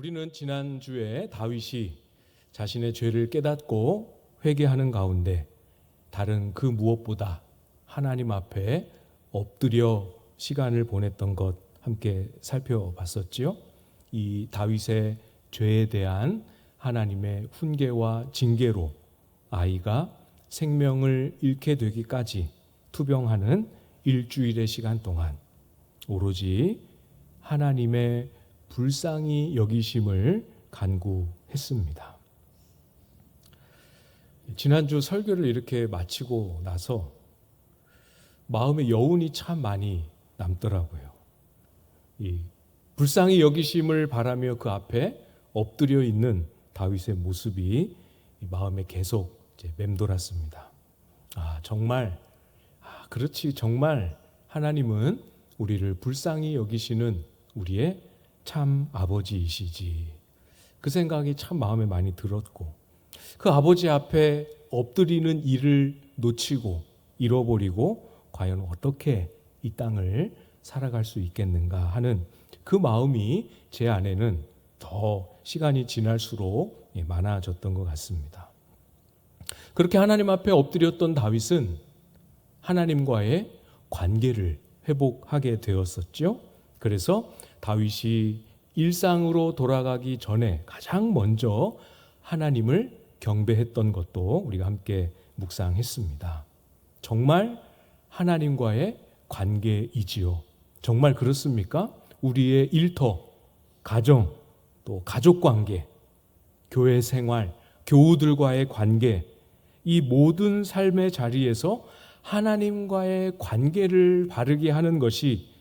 우리는 지난주에 다윗이 자신의 죄를 깨닫고 회개하는 가운데 다른 그 무엇보다 하나님 앞에 엎드려 시간을 보냈던 것 함께 살펴봤었지요. 이 다윗의 죄에 대한 하나님의 훈계와 징계로 아이가 생명을 잃게 되기까지 투병하는 일주일의 시간 동안 오로지 하나님의 불쌍히 여기심을 간구했습니다. 지난주 설교를 이렇게 마치고 나서 마음에 여운이 참 많이 남더라고요. 이 불쌍히 여기심을 바라며 그 앞에 엎드려 있는 다윗의 모습이 마음에 계속 맴돌았습니다. 그렇지, 정말 하나님은 우리를 불쌍히 여기시는 우리의 참 아버지이시지. 그 생각이 참 마음에 많이 들었고, 그 아버지 앞에 엎드리는 일을 놓치고 잃어버리고 과연 어떻게 이 땅을 살아갈 수 있겠는가 하는 그 마음이 제 안에는 더 시간이 지날수록 많아졌던 것 같습니다. 그렇게 하나님 앞에 엎드렸던 다윗은 하나님과의 관계를 회복하게 되었었죠. 그래서 다윗이 일상으로 돌아가기 전에 가장 먼저 하나님을 경배했던 것도 우리가 함께 묵상했습니다. 정말 하나님과의 관계이지요. 정말 그렇습니까? 우리의 일터, 가정, 또 가족관계, 교회 생활, 교우들과의 관계, 이 모든 삶의 자리에서 하나님과의 관계를 바르게 하는 것이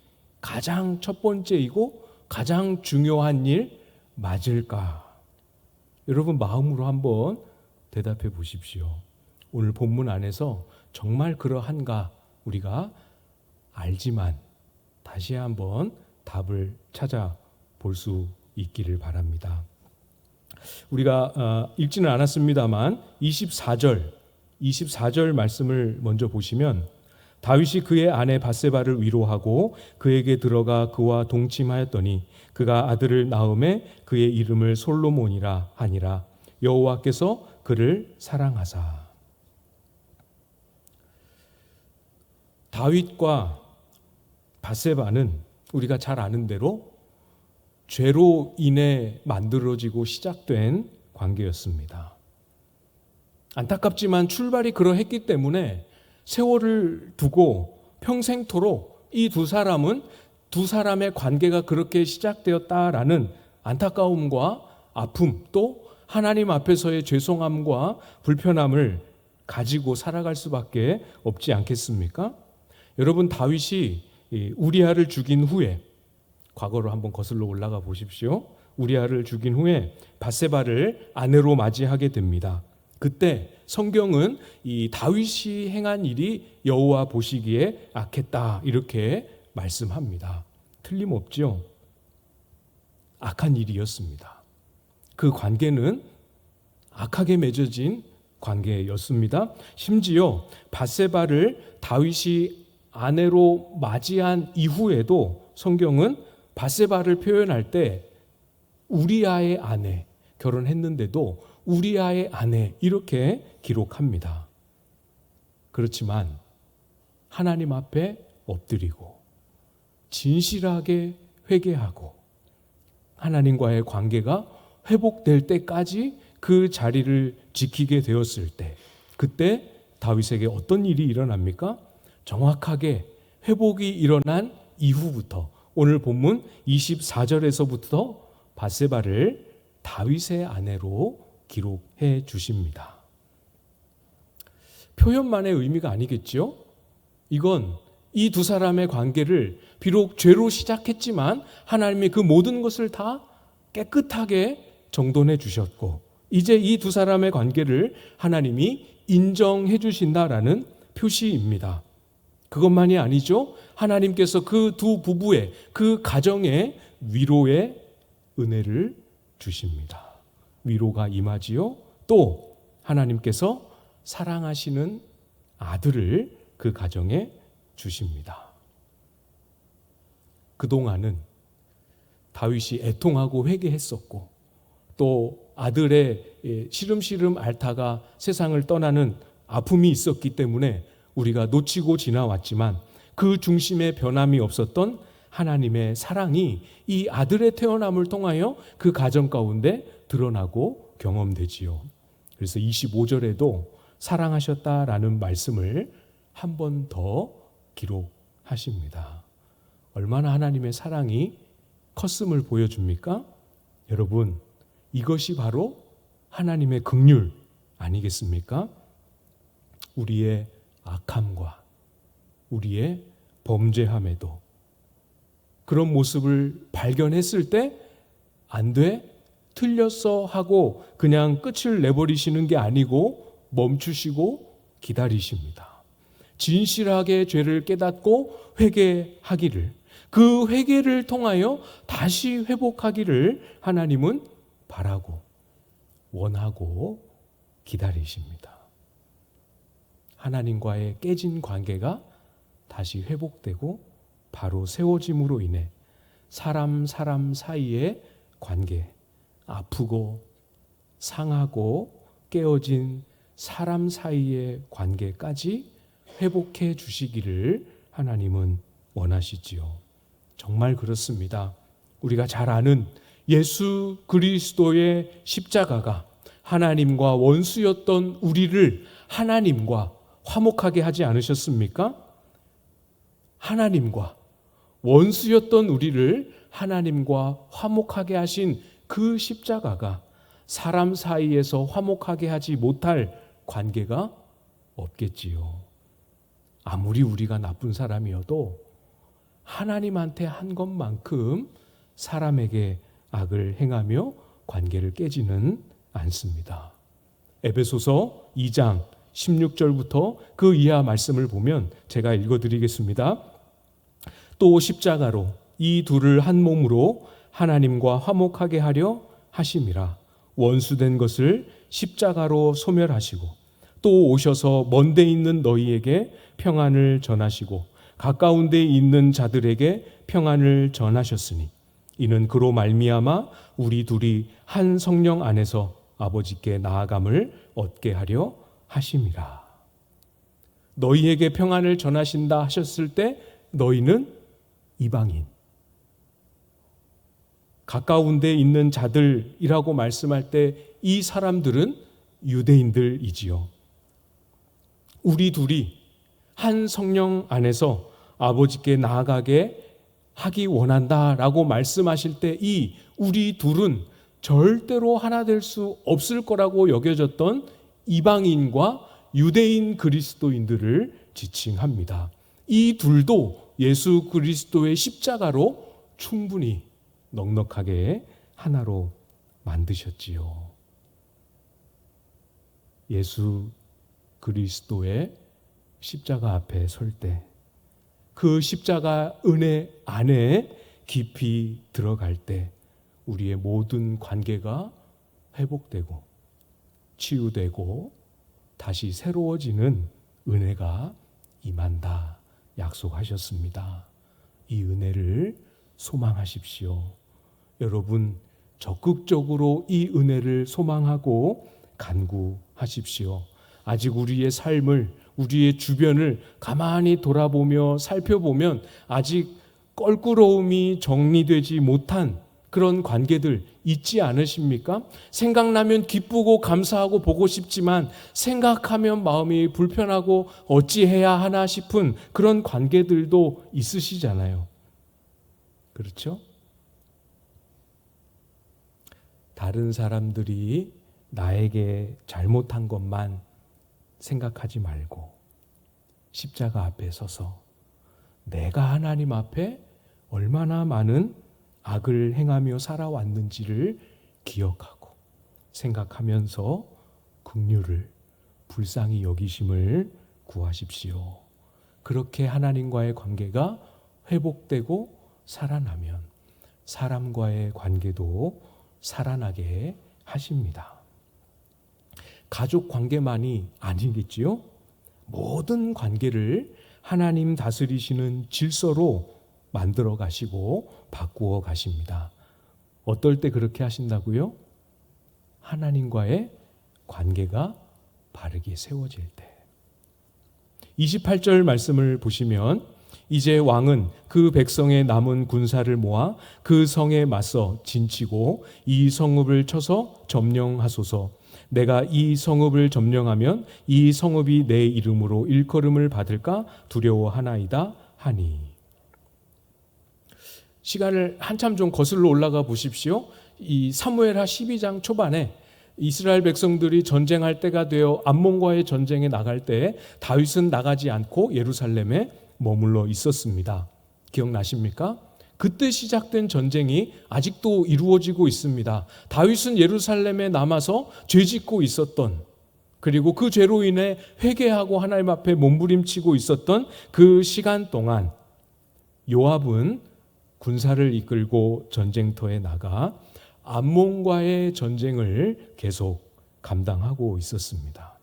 가장 첫 번째이고 가장 중요한 일 맞을까? 여러분 마음으로 한번 대답해 보십시오. 오늘 본문 안에서 정말 그러한가 우리가 알지만 다시 한번 답을 찾아볼 수 있기를 바랍니다. 우리가 읽지는 않았습니다만 24절 말씀을 먼저 보시면 다윗이 그의 아내 밧세바를 위로하고 그에게 들어가 그와 동침하였더니 그가 아들을 낳음에 그의 이름을 솔로몬이라 하니라. 여호와께서 그를 사랑하사. 다윗과 밧세바는 우리가 잘 아는 대로 죄로 인해 만들어지고 시작된 관계였습니다. 안타깝지만 출발이 그러했기 때문에 세월을 두고 평생토록 이 두 사람은 두 사람의 관계가 그렇게 시작되었다라는 안타까움과 아픔, 또 하나님 앞에서의 죄송함과 불편함을 가지고 살아갈 수밖에 없지 않겠습니까? 여러분, 다윗이 우리아를 죽인 후에, 과거로 한번 거슬러 올라가 보십시오. 우리아를 죽인 후에 밧세바를 아내로 맞이하게 됩니다. 그때 성경은 이 다윗이 행한 일이 여호와 보시기에 악했다 이렇게 말씀합니다. 틀림없죠. 악한 일이었습니다. 그 관계는 악하게 맺어진 관계였습니다. 심지어 밧세바를 다윗이 아내로 맞이한 이후에도 성경은 밧세바를 표현할 때 우리아의 아내, 결혼했는데도 우리아의 아내 이렇게 기록합니다. 그렇지만 하나님 앞에 엎드리고 진실하게 회개하고 하나님과의 관계가 회복될 때까지 그 자리를 지키게 되었을 때, 그때 다윗에게 어떤 일이 일어납니까? 정확하게 회복이 일어난 이후부터 오늘 본문 24절에서부터 밧세바를 다윗의 아내로 기록해 주십니다. 표현만의 의미가 아니겠죠? 이건 이 두 사람의 관계를 비록 죄로 시작했지만 하나님이 그 모든 것을 다 깨끗하게 정돈해 주셨고 이제 이 두 사람의 관계를 하나님이 인정해 주신다라는 표시입니다. 그것만이 아니죠. 하나님께서 그 두 부부의 그 가정에 위로의 은혜를 주십니다. 위로가 임하지요. 또 하나님께서 사랑하시는 아들을 그 가정에 주십니다. 그동안은 다윗이 애통하고 회개했었고 또 아들의 시름시름 앓다가 세상을 떠나는 아픔이 있었기 때문에 우리가 놓치고 지나왔지만 그 중심에 변함이 없었던 하나님의 사랑이 이 아들의 태어남을 통하여 그 가정 가운데 드러나고 경험되지요. 그래서 25절에도 사랑하셨다라는 말씀을 한 번 더 기록하십니다. 얼마나 하나님의 사랑이 컸음을 보여줍니까? 여러분, 이것이 바로 하나님의 긍휼 아니겠습니까? 우리의 악함과 우리의 범죄함에도 그런 모습을 발견했을 때 안 돼, 틀렸어 하고 그냥 끝을 내버리시는 게 아니고 멈추시고 기다리십니다. 진실하게 죄를 깨닫고 회개하기를, 그 회개를 통하여 다시 회복하기를 하나님은 바라고 원하고 기다리십니다. 하나님과의 깨진 관계가 다시 회복되고 바로 세워짐으로 인해 사람 사이의 관계, 아프고 상하고 깨어진 사람 사이의 관계까지 회복해 주시기를 하나님은 원하시지요. 정말 그렇습니다. 우리가 잘 아는 예수 그리스도의 십자가가 하나님과 원수였던 우리를 하나님과 화목하게 하지 않으셨습니까? 하나님과 원수였던 우리를 하나님과 화목하게 하신 그 십자가가 사람 사이에서 화목하게 하지 못할 관계가 없겠지요. 아무리 우리가 나쁜 사람이어도 하나님한테 한 것만큼 사람에게 악을 행하며 관계를 깨지는 않습니다. 에베소서 2장 16절부터 그 이하 말씀을 보면 제가 읽어드리겠습니다. 또 십자가로 이 둘을 한 몸으로 하나님과 화목하게 하려 하심이라. 원수된 것을 십자가로 소멸하시고 또 오셔서 먼데 있는 너희에게 평안을 전하시고 가까운 데 있는 자들에게 평안을 전하셨으니 이는 그로 말미암아 우리 둘이 한 성령 안에서 아버지께 나아감을 얻게 하려 하심이라. 너희에게 평안을 전하신다 하셨을 때 너희는 이방인, 가까운 데 있는 자들이라고 말씀할 때 이 사람들은 유대인들이지요. 우리 둘이 한 성령 안에서 아버지께 나아가게 하기 원한다라고 말씀하실 때 이 우리 둘은 절대로 하나 될 수 없을 거라고 여겨졌던 이방인과 유대인 그리스도인들을 지칭합니다. 이 둘도 예수 그리스도의 십자가로 충분히 넉넉하게 하나로 만드셨지요. 예수 그리스도의 십자가 앞에 설 때 그 십자가 은혜 안에 깊이 들어갈 때 우리의 모든 관계가 회복되고 치유되고 다시 새로워지는 은혜가 임한다 약속하셨습니다. 이 은혜를 소망하십시오. 여러분 적극적으로 이 은혜를 소망하고 간구하십시오. 아직 우리의 삶을, 우리의 주변을 가만히 돌아보며 살펴보면 아직 껄끄러움이 정리되지 못한 그런 관계들 있지 않으십니까? 생각나면 기쁘고 감사하고 보고 싶지만 생각하면 마음이 불편하고 어찌해야 하나 싶은 그런 관계들도 있으시잖아요. 그렇죠? 다른 사람들이 나에게 잘못한 것만 생각하지 말고 십자가 앞에 서서 내가 하나님 앞에 얼마나 많은 악을 행하며 살아왔는지를 기억하고 생각하면서 긍휼을, 불쌍히 여기심을 구하십시오. 그렇게 하나님과의 관계가 회복되고 살아나면 사람과의 관계도 살아나게 하십니다. 가족 관계만이 아니겠지요? 모든 관계를 하나님 다스리시는 질서로 만들어 가시고 바꾸어 가십니다. 어떨 때 그렇게 하신다고요? 하나님과의 관계가 바르게 세워질 때. 28절 말씀을 보시면 이제 왕은 그 백성의 남은 군사를 모아 그 성에 맞서 진치고 이 성읍을 쳐서 점령하소서. 내가 이 성읍을 점령하면 이 성읍이 내 이름으로 일컬음을 받을까 두려워하나이다 하니. 시간을 한참 좀 거슬러 올라가 보십시오. 이 사무엘하 12장 초반에 이스라엘 백성들이 전쟁할 때가 되어 암몬과의 전쟁에 나갈 때 다윗은 나가지 않고 예루살렘에 머물러 있었습니다. 기억나십니까? 그때 시작된 전쟁이 아직도 이루어지고 있습니다. 다윗은 예루살렘에 남아서 죄짓고 있었던, 그리고 그 죄로 인해 회개하고 하나님 앞에 몸부림치고 있었던 그 시간 동안 요압은 군사를 이끌고 전쟁터에 나가 암몬과의 전쟁을 계속 감당하고 있었습니다.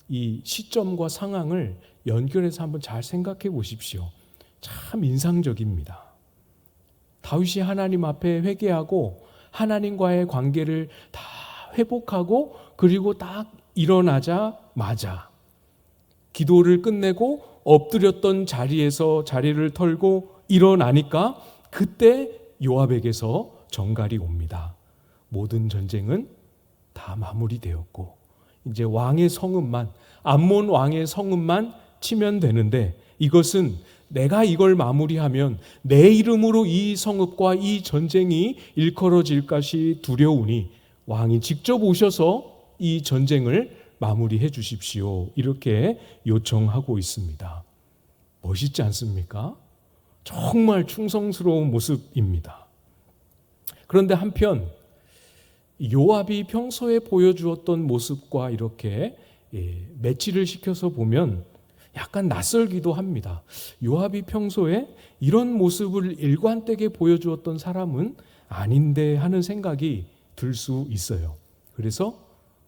이 시점과 상황을 연결해서 한번 잘 생각해 보십시오. 참 인상적입니다. 다윗이 하나님 앞에 회개하고 하나님과의 관계를 다 회복하고 그리고 딱 일어나자마자 기도를 끝내고 엎드렸던 자리에서 자리를 털고 일어나니까 그때 요압에게서 전갈이 옵니다. 모든 전쟁은 다 마무리되었고 이제 왕의 성읍만, 암몬 왕의 성읍만 치면 되는데, 이것은 내가 이걸 마무리하면 내 이름으로 이 성읍과 이 전쟁이 일컬어질 것이 두려우니 왕이 직접 오셔서 이 전쟁을 마무리해 주십시오. 이렇게 요청하고 있습니다. 멋있지 않습니까? 정말 충성스러운 모습입니다. 그런데 한편 요압이 평소에 보여주었던 모습과 이렇게 매치를 시켜서 보면 약간 낯설기도 합니다. 요압이 평소에 이런 모습을 일관되게 보여주었던 사람은 아닌데 하는 생각이 들 수 있어요. 그래서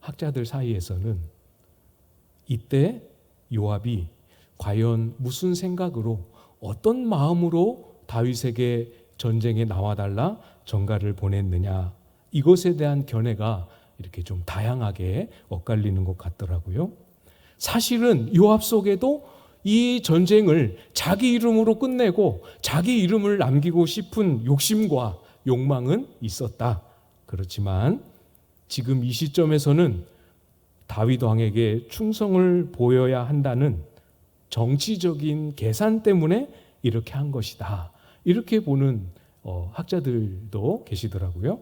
학자들 사이에서는 이때 요압이 과연 무슨 생각으로, 어떤 마음으로 다윗에게 전쟁에 나와달라 전가를 보냈느냐, 이것에 대한 견해가 이렇게 좀 다양하게 엇갈리는 것 같더라고요. 사실은 요압 속에도 이 전쟁을 자기 이름으로 끝내고 자기 이름을 남기고 싶은 욕심과 욕망은 있었다. 그렇지만 지금 이 시점에서는 다윗 왕에게 충성을 보여야 한다는 정치적인 계산 때문에 이렇게 한 것이다. 이렇게 보는 학자들도 계시더라고요.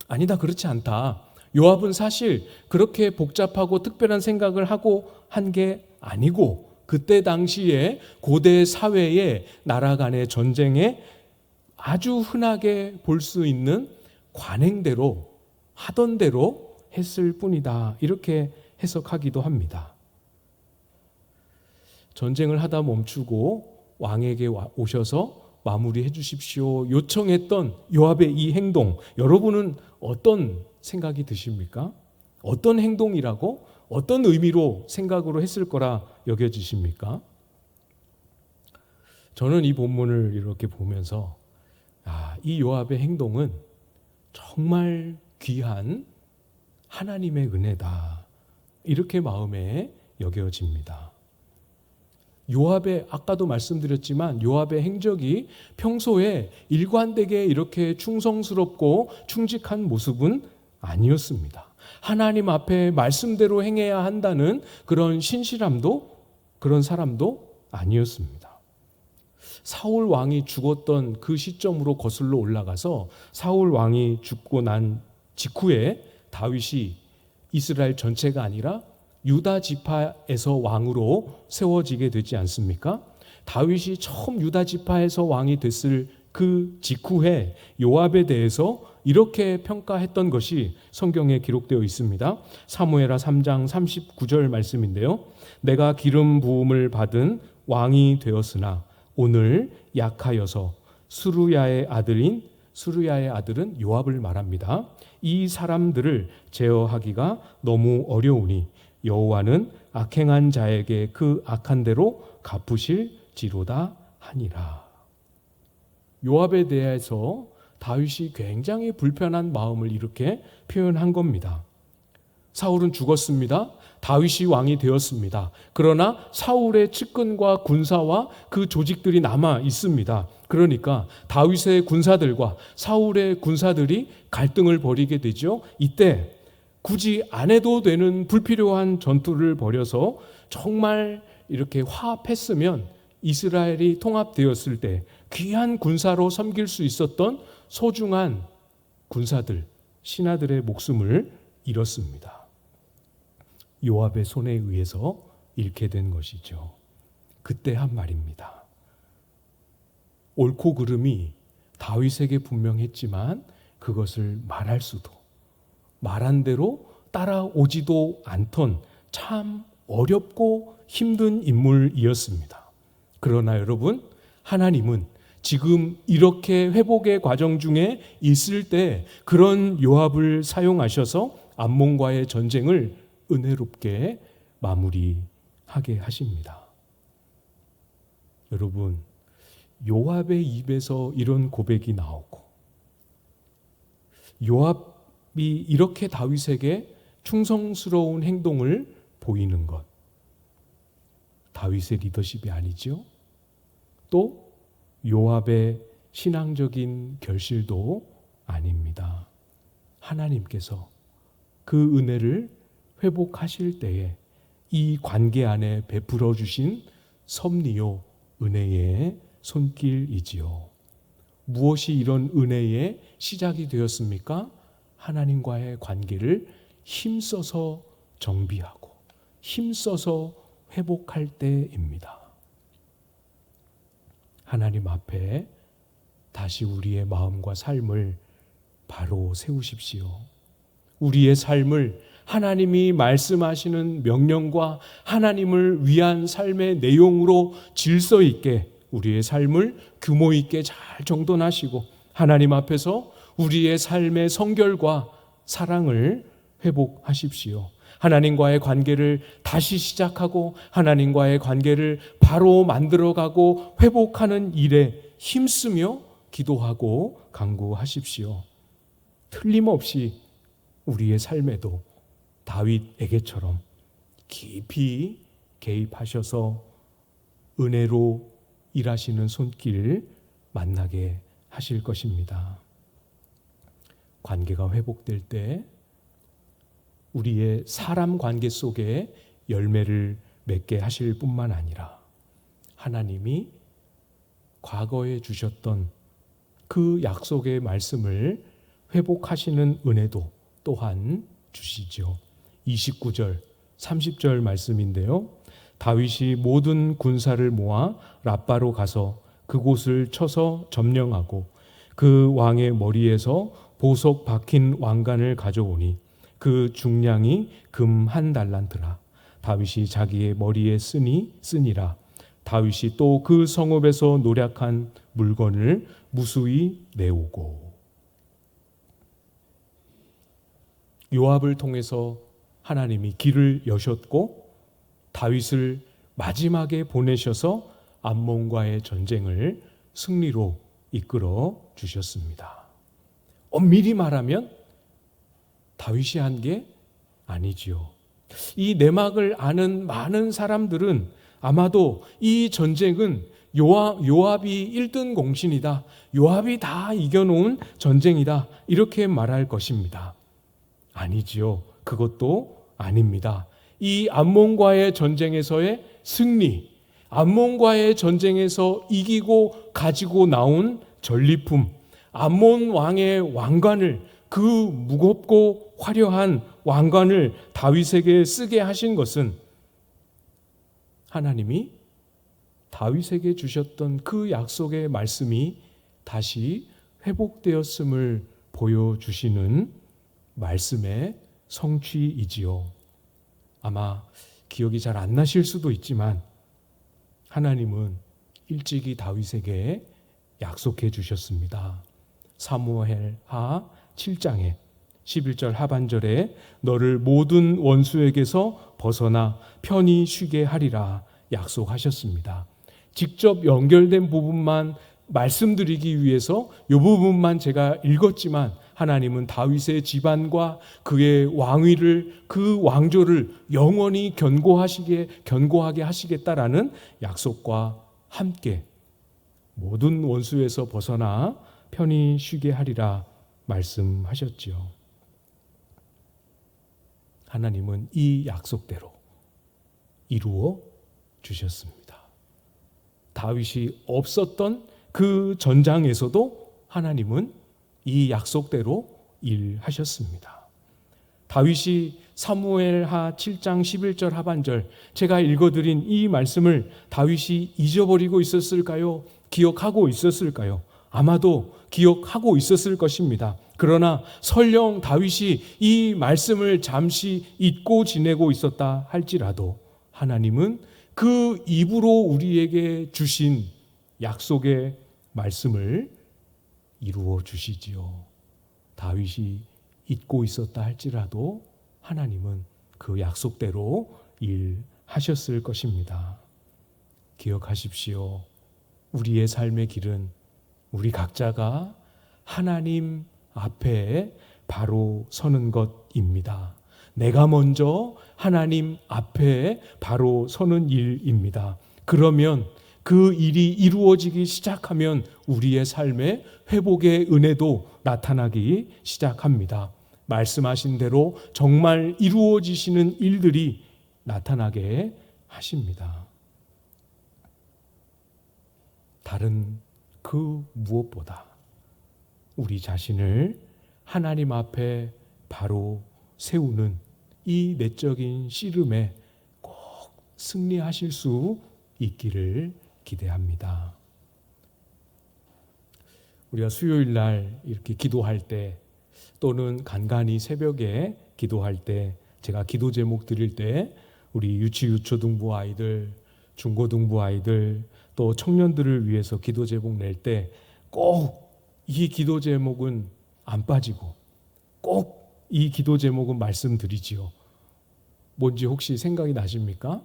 아니다, 그렇지 않다. 요압은 사실 그렇게 복잡하고 특별한 생각을 하고 한 게 아니고, 그때 당시에 고대 사회의 나라 간의 전쟁에 아주 흔하게 볼 수 있는 관행대로 하던 대로 했을 뿐이다. 이렇게 해석하기도 합니다. 전쟁을 하다 멈추고 왕에게 오셔서 마무리해 주십시오 요청했던 요압의 이 행동, 여러분은 어떤 생각이 드십니까? 어떤 행동이라고, 어떤 의미로 생각으로 했을 거라 여겨지십니까? 저는 이 본문을 이렇게 보면서 이 요압의 행동은 정말 귀한 하나님의 은혜다, 이렇게 마음에 여겨집니다. 요압의, 아까도 말씀드렸지만 요압의 행적이 평소에 일관되게 이렇게 충성스럽고 충직한 모습은 아니었습니다. 하나님 앞에 말씀대로 행해야 한다는 그런 신실함도, 그런 사람도 아니었습니다. 사울 왕이 죽었던 그 시점으로 거슬러 올라가서 사울 왕이 죽고 난 직후에 다윗이 이스라엘 전체가 아니라 유다 지파에서 왕으로 세워지게 되지 않습니까? 다윗이 처음 유다 지파에서 왕이 됐을 그 직후에 요압에 대해서 이렇게 평가했던 것이 성경에 기록되어 있습니다. 사무엘하 3장 39절 말씀인데요. 내가 기름 부음을 받은 왕이 되었으나 오늘 약하여서 수르야의 아들은 요압을 말합니다. 이 사람들을 제어하기가 너무 어려우니 여호와는 악행한 자에게 그 악한 대로 갚으실지로다 하니라. 요압에 대해서 다윗이 굉장히 불편한 마음을 이렇게 표현한 겁니다. 사울은 죽었습니다. 다윗이 왕이 되었습니다. 그러나 사울의 측근과 군사와 그 조직들이 남아 있습니다. 그러니까 다윗의 군사들과 사울의 군사들이 갈등을 벌이게 되죠. 이때 굳이 안 해도 되는 불필요한 전투를 벌여서 정말 이렇게 화합했으면 이스라엘이 통합되었을 때 귀한 군사로 섬길 수 있었던 소중한 군사들, 신하들의 목숨을 잃었습니다. 요압의 손에 의해서 잃게 된 것이죠. 그때 한 말입니다. 옳고 그름이 다윗에게 분명했지만 그것을 말할 수도, 말한 대로 따라오지도 않던 참 어렵고 힘든 인물이었습니다. 그러나 여러분, 하나님은 지금 이렇게 회복의 과정 중에 있을 때 그런 요압을 사용하셔서 암몬과의 전쟁을 은혜롭게 마무리하게 하십니다. 여러분, 요압의 입에서 이런 고백이 나오고 요압이 이렇게 다윗에게 충성스러운 행동을 보이는 것, 다윗의 리더십이 아니죠. 또 요압의 신앙적인 결실도 아닙니다. 하나님께서 그 은혜를 회복하실 때에 이 관계 안에 베풀어 주신 섭리요 은혜의 손길이지요. 무엇이 이런 은혜의 시작이 되었습니까? 하나님과의 관계를 힘써서 정비하고 힘써서 회복할 때입니다. 하나님 앞에 다시 우리의 마음과 삶을 바로 세우십시오. 우리의 삶을 하나님이 말씀하시는 명령과 하나님을 위한 삶의 내용으로 질서 있게 우리의 삶을 규모 있게 잘 정돈하시고 하나님 앞에서 우리의 삶의 성결과 사랑을 회복하십시오. 하나님과의 관계를 다시 시작하고 하나님과의 관계를 바로 만들어가고 회복하는 일에 힘쓰며 기도하고 간구하십시오. 틀림없이 우리의 삶에도 다윗에게처럼 깊이 개입하셔서 은혜로 일하시는 손길 만나게 하실 것입니다. 관계가 회복될 때 우리의 사람 관계 속에 열매를 맺게 하실 뿐만 아니라 하나님이 과거에 주셨던 그 약속의 말씀을 회복하시는 은혜도 또한 주시죠. 29절, 30절 말씀인데요. 다윗이 모든 군사를 모아 랍바로 가서 그곳을 쳐서 점령하고 그 왕의 머리에서 보석 박힌 왕관을 가져오니 그 중량이 금 1달란트라. 다윗이 자기의 머리에 쓰니라. 다윗이 또 그 성읍에서 노략한 물건을 무수히 내오고. 요압을 통해서 하나님이 길을 여셨고 다윗을 마지막에 보내셔서 암몬과의 전쟁을 승리로 이끌어 주셨습니다. 엄밀히 말하면 다윗이 한 게 아니지요. 이 내막을 아는 많은 사람들은 아마도 이 전쟁은 요압이 1등 공신이다. 요압이 다 이겨놓은 전쟁이다. 이렇게 말할 것입니다. 아니지요. 그것도 아닙니다. 이 암몬과의 전쟁에서의 승리, 암몬과의 전쟁에서 이기고 가지고 나온 전리품, 암몬 왕의 왕관을, 그 무겁고 화려한 왕관을 다윗에게 쓰게 하신 것은 하나님이 다윗에게 주셨던 그 약속의 말씀이 다시 회복되었음을 보여주시는 말씀의 성취이지요. 아마 기억이 잘 안 나실 수도 있지만 하나님은 일찍이 다윗에게 약속해 주셨습니다. 사무엘하 7장에 11절 하반절에 너를 모든 원수에게서 벗어나 편히 쉬게 하리라 약속하셨습니다. 직접 연결된 부분만 말씀드리기 위해서 이 부분만 제가 읽었지만 하나님은 다윗의 집안과 그의 왕위를, 그 왕조를 영원히 견고하게 하시겠다라는 약속과 함께 모든 원수에서 벗어나 편히 쉬게 하리라 말씀하셨지요. 하나님은 이 약속대로 이루어 주셨습니다. 다윗이 없었던 그 전장에서도 하나님은 이 약속대로 일하셨습니다. 다윗이 사무엘하 7장 11절 하반절, 제가 읽어드린 이 말씀을 다윗이 잊어버리고 있었을까요? 기억하고 있었을까요? 아마도 기억하고 있었을 것입니다. 그러나 설령 다윗이 이 말씀을 잠시 잊고 지내고 있었다 할지라도 하나님은 그 입으로 우리에게 주신 약속의 말씀을 이루어 주시지요. 다윗이 잊고 있었다 할지라도 하나님은 그 약속대로 일하셨을 것입니다. 기억하십시오. 우리의 삶의 길은 우리 각자가 하나님 앞에 바로 서는 것입니다. 내가 먼저 하나님 앞에 바로 서는 일입니다. 그러면 그 일이 이루어지기 시작하면 우리의 삶에 회복의 은혜도 나타나기 시작합니다. 말씀하신 대로 정말 이루어지시는 일들이 나타나게 하십니다. 다른 그 무엇보다 우리 자신을 하나님 앞에 바로 세우는 이 내적인 씨름에 꼭 승리하실 수 있기를 기대합니다. 우리가 수요일 날 이렇게 기도할 때 또는 간간히 새벽에 기도할 때 제가 기도 제목 드릴 때 우리 유치유초등부 아이들, 중고등부 아이들 또 청년들을 위해서 기도 제목 낼 때 꼭 이 기도 제목은 안 빠지고 꼭 이 기도 제목은 말씀드리지요. 뭔지 혹시 생각이 나십니까?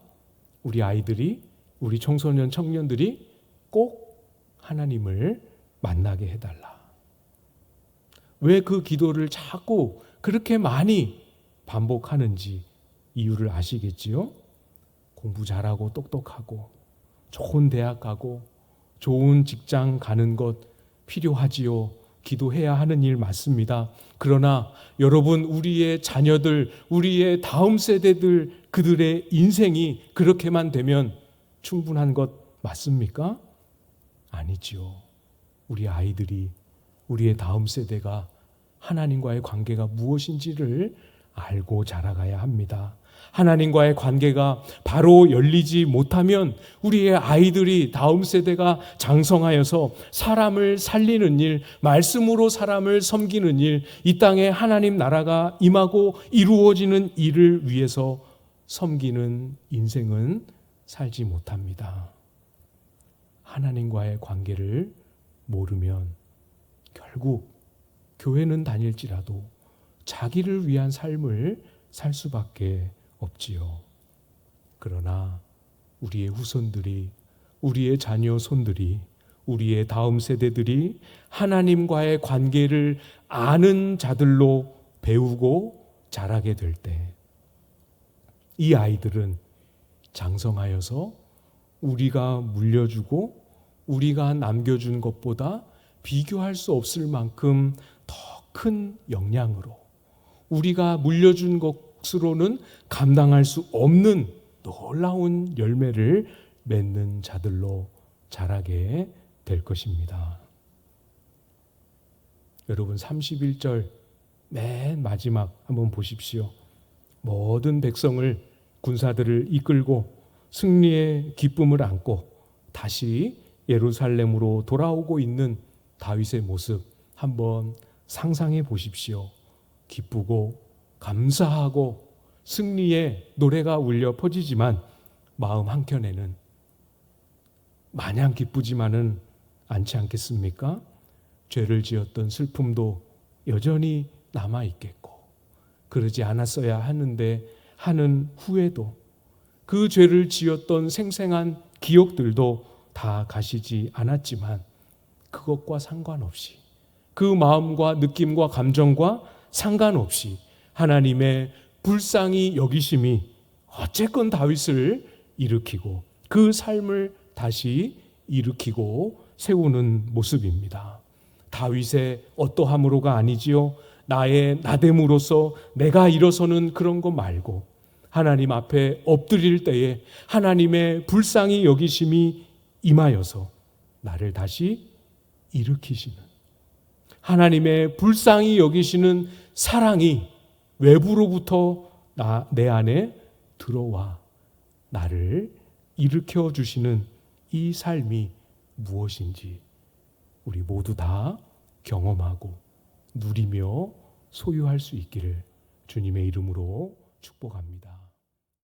우리 아이들이, 우리 청소년 청년들이 꼭 하나님을 만나게 해달라. 왜 그 기도를 자꾸 그렇게 많이 반복하는지 이유를 아시겠지요? 공부 잘하고 똑똑하고 좋은 대학 가고 좋은 직장 가는 것 필요하지요. 기도해야 하는 일 맞습니다. 그러나 여러분, 우리의 자녀들, 우리의 다음 세대들, 그들의 인생이 그렇게만 되면 충분한 것 맞습니까? 아니지요. 우리 아이들이, 우리의 다음 세대가 하나님과의 관계가 무엇인지를 알고 자라가야 합니다. 하나님과의 관계가 바로 열리지 못하면 우리의 아이들이, 다음 세대가 장성하여서 사람을 살리는 일, 말씀으로 사람을 섬기는 일, 이 땅에 하나님 나라가 임하고 이루어지는 일을 위해서 섬기는 인생은 살지 못합니다. 하나님과의 관계를 모르면 결국 교회는 다닐지라도 자기를 위한 삶을 살 수밖에 없지요. 그러나 우리의 후손들이, 우리의 자녀 손들이, 우리의 다음 세대들이 하나님과의 관계를 아는 자들로 배우고 자라게 될 때 이 아이들은 장성하여서 우리가 물려주고 우리가 남겨준 것보다 비교할 수 없을 만큼 더 큰 역량으로, 우리가 물려준 것으로는 감당할 수 없는 놀라운 열매를 맺는 자들로 자라게 될 것입니다. 여러분, 31절 맨 마지막 한번 보십시오. 모든 백성을, 군사들을 이끌고 승리의 기쁨을 안고 다시 예루살렘으로 돌아오고 있는 다윗의 모습 한번 상상해 보십시오. 기쁘고 감사하고 승리의 노래가 울려 퍼지지만 마음 한켠에는 마냥 기쁘지만은 않지 않겠습니까? 죄를 지었던 슬픔도 여전히 남아있겠고, 그러지 않았어야 하는데 하는 후회도, 그 죄를 지었던 생생한 기억들도 다 가시지 않았지만 그것과 상관없이, 그 마음과 느낌과 감정과 상관없이 하나님의 불쌍히 여기심이 어쨌건 다윗을 일으키고 그 삶을 다시 일으키고 세우는 모습입니다. 다윗의 어떠함으로가 아니지요. 나의 나됨으로써 내가 일어서는 그런 거 말고 하나님 앞에 엎드릴 때에 하나님의 불쌍히 여기심이 임하여서 나를 다시 일으키시는, 하나님의 불쌍히 여기시는 사랑이 외부로부터 내 안에 들어와 나를 일으켜 주시는 이 삶이 무엇인지 우리 모두 다 경험하고 누리며 소유할 수 있기를 주님의 이름으로 축복합니다.